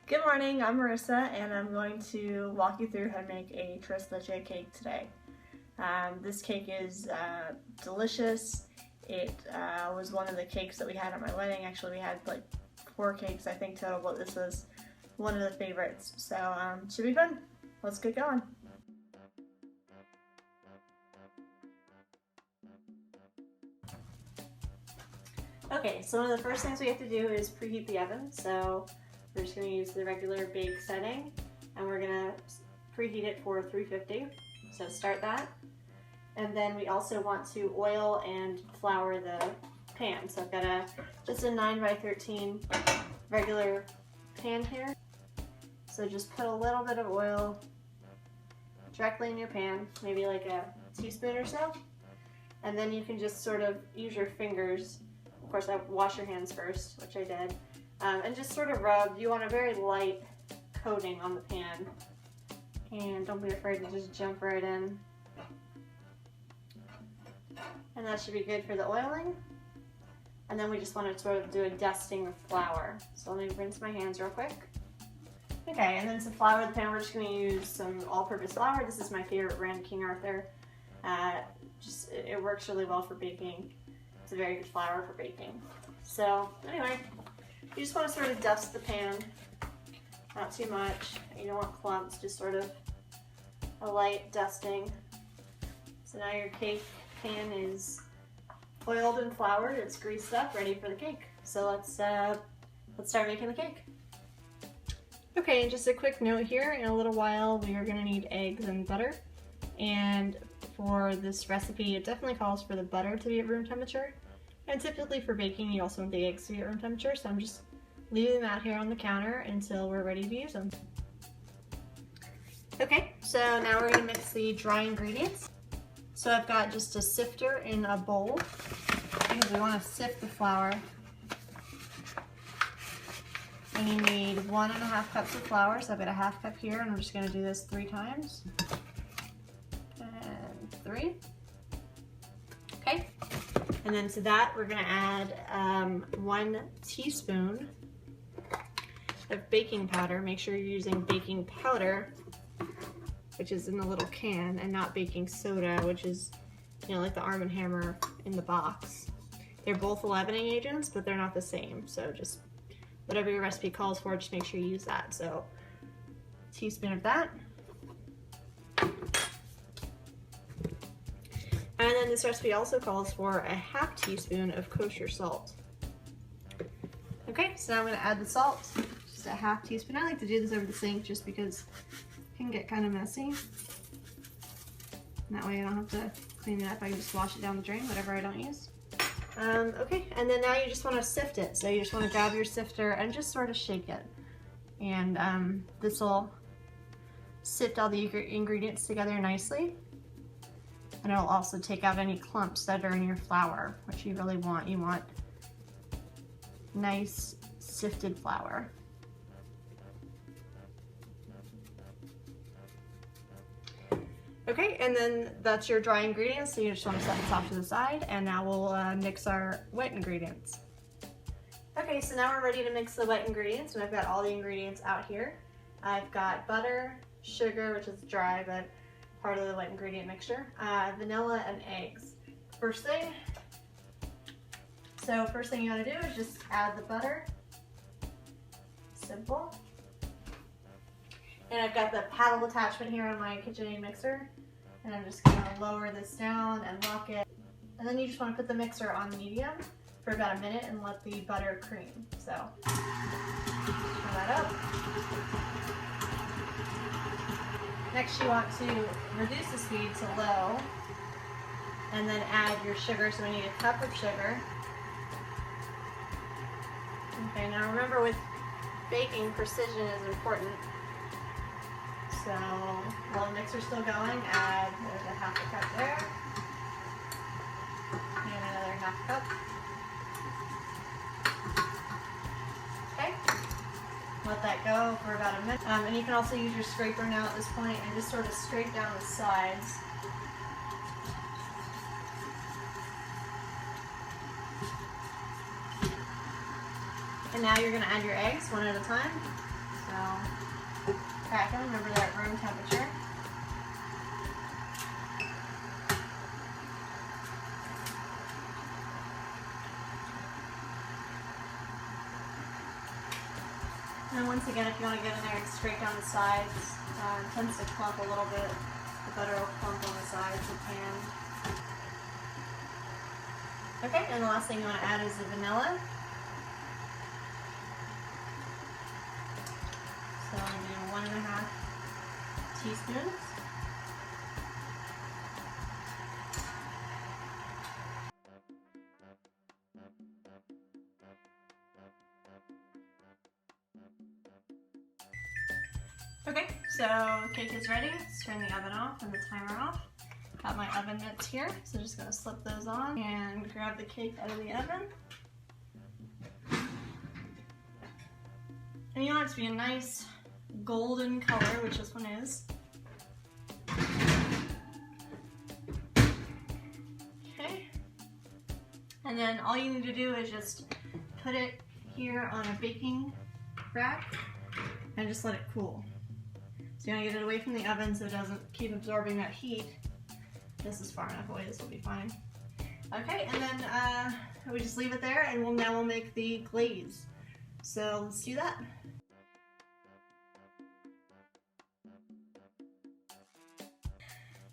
Good morning, I'm Marissa and I'm going to walk you through how to make a tres leche cake today. This cake is delicious. It was one of the cakes that we had at my wedding. Actually, we had like 4 cakes I think total, but this was one of the favorites. So should be fun. Let's get going. Okay, so one of the first things we have to do is preheat the oven. So we're just going to use the regular bake setting and we're going to preheat it for 350. So start that. And then we also want to oil and flour the pan. So I've got just a 9x13 regular pan here. So just put a little bit of oil directly in your pan, maybe like a teaspoon or so. And then you can just sort of use your fingers. Of course, I wash your hands first, which I did. And just sort of rub. You want a very light coating on the pan. And don't be afraid to just jump right in. And that should be good for the oiling. And then we just want to sort of do a dusting with flour. So let me rinse my hands real quick. Okay, and then to flour the pan, we're just going to use some all-purpose flour. This is my favorite brand, King Arthur. It works really well for baking. It's a very good flour for baking. So anyway, you just want to sort of dust the pan, not too much. You don't want clumps, just sort of a light dusting. So now your cake pan is oiled and floured. It's greased up, ready for the cake. So let's start making the cake. Okay, and just a quick note here, in a little while we are going to need eggs and butter. And for this recipe, it definitely calls for the butter to be at room temperature. And typically for baking, you also want the eggs to be at room temperature, so I'm just leaving them out here on the counter until we're ready to use them. Okay, so now we're going to mix the dry ingredients. So I've got just a sifter in a bowl, because we want to sift the flour. And you need 1.5 cups of flour, so I've got a 1/2 cup here, and I'm just going to do this 3 times. And 3. Okay. And then to that, we're going to add 1 teaspoon of baking powder. Make sure you're using baking powder, which is in the little can, and not baking soda, which is, you know, like the Arm & Hammer in the box. They're both leavening agents, but they're not the same. So just whatever your recipe calls for, just make sure you use that. So a teaspoon of that. And then this recipe also calls for a 1/2 teaspoon of kosher salt. Okay, so now I'm going to add the salt, just a 1/2 teaspoon. I like to do this over the sink just because it can get kind of messy. And that way I don't have to clean it up. I can just wash it down the drain, whatever I don't use. Okay, and then now you just want to sift it. So you just want to grab your sifter and just sort of shake it. And this will sift all the ingredients together nicely. And it'll also take out any clumps that are in your flour, which you really want. You want nice sifted flour. Okay, and then that's your dry ingredients, so you just want to set this off to the side, and now we'll mix our wet ingredients. Okay, so now we're ready to mix the wet ingredients, and I've got all the ingredients out here. I've got butter, sugar, which is dry, but part of the wet ingredient mixture, vanilla, and eggs. First thing you gotta do is just add the butter. Simple. And I've got the paddle attachment here on my KitchenAid mixer, and I'm just gonna lower this down and lock it. And then you just want to put the mixer on medium for about a minute and let the butter cream. So turn that up. Next you want to reduce the speed to low and then add your sugar. So we need 1 cup of sugar. Okay, now remember with baking, precision is important. So while the mixer's still going, there's a 1/2 cup there. And another 1/2 cup. Okay. Let that go for about a minute. And you can also use your scraper now at this point and just sort of scrape down the sides. And now you're going to add your eggs one at a time. So crack them. Remember they're at room temperature. And then once again, if you want to get in there and scrape down the sides, it tends to clump a little bit. The butter will clump on the sides of the pan. Okay, and the last thing you want to add is the vanilla. So I'm going to do 1.5 teaspoons. Okay, so the cake is ready. Let's turn the oven off and the timer off. Got my oven mitts here, so just gonna slip those on and grab the cake out of the oven. And you want it to be a nice golden color, which this one is. Okay. And then all you need to do is just put it here on a baking rack and just let it cool. So you want to get it away from the oven so it doesn't keep absorbing that heat. This is far enough away, this will be fine. Okay, and then we just leave it there, and now we'll make the glaze. So let's do that.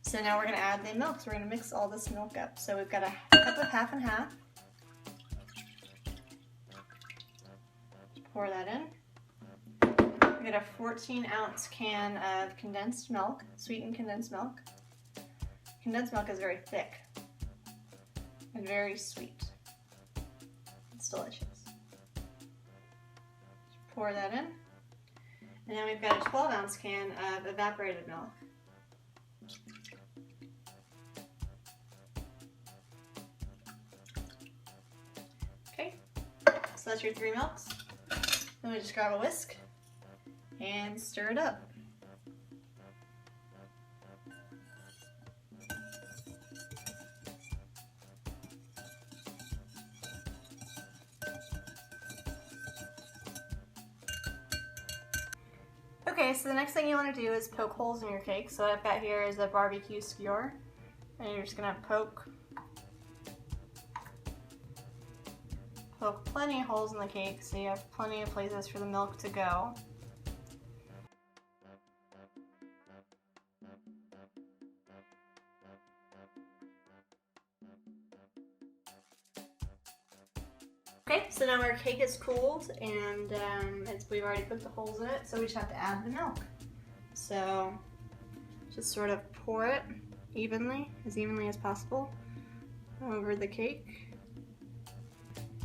So now we're going to add the milk. So we're going to mix all this milk up. So we've got a cup of half and half. Pour that in. We got a 14-ounce can of condensed milk, sweetened condensed milk. Condensed milk is very thick and very sweet. It's delicious. Just pour that in. And then we've got a 12-ounce can of evaporated milk. Okay, so that's your 3 milks. Then we just grab a whisk and stir it up. Okay, so the next thing you want to do is poke holes in your cake. So what I've got here is a barbecue skewer, and you're just going to poke plenty of holes in the cake so you have plenty of places for the milk to go. Okay, so now our cake is cooled and we've already put the holes in it, so we just have to add the milk. So just sort of pour it evenly as possible over the cake.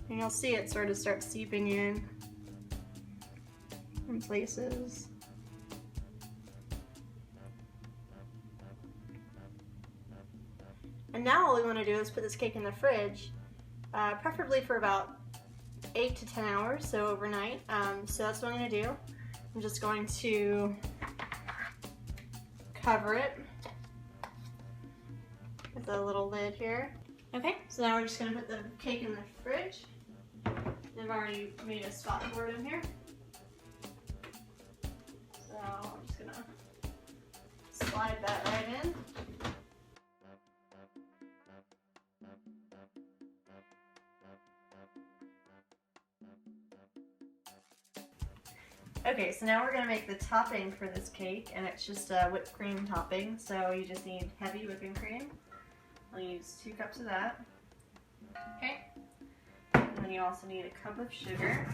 And you'll see it sort of start seeping in places. And now all we want to do is put this cake in the fridge, preferably for about 8 to 10 hours, so overnight. So that's what I'm going to do. I'm just going to cover it with a little lid here. Okay, so now we're just going to put the cake in the fridge. I've already made a spot for it in here. So I'm just going to slide that right in. Okay, so now we're going to make the topping for this cake, and it's just a whipped cream topping, so you just need heavy whipping cream. I'll use 2 cups of that. Okay, and then you also need a cup of sugar.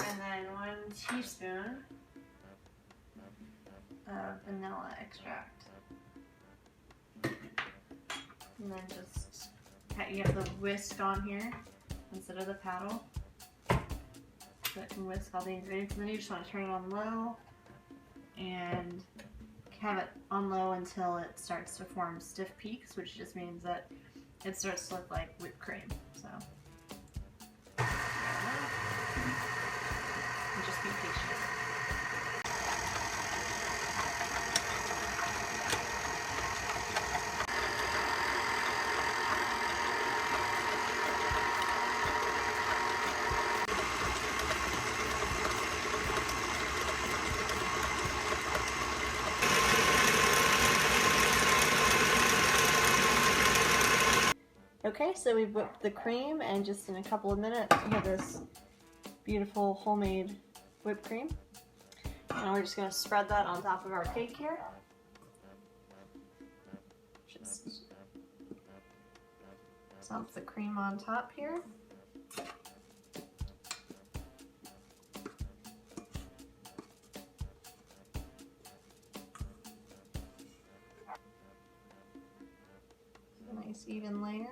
And then 1 teaspoon of vanilla extract. And then just, you have the whisk on here instead of the paddle. So it can whisk all the ingredients. And then you just want to turn it on low and have it on low until it starts to form stiff peaks, which just means that it starts to look like whipped cream. So, and just be patient. Okay, so we've whipped the cream, and just in a couple of minutes we have this beautiful homemade whipped cream. And we're just going to spread that on top of our cake here. Just dump the cream on top here. Nice even layer.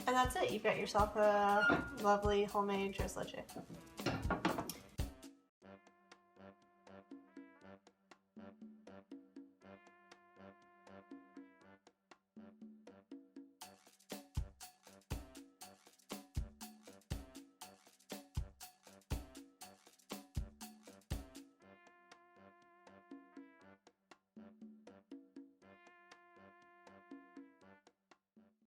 And that's it. You've got yourself a lovely homemade tres leche.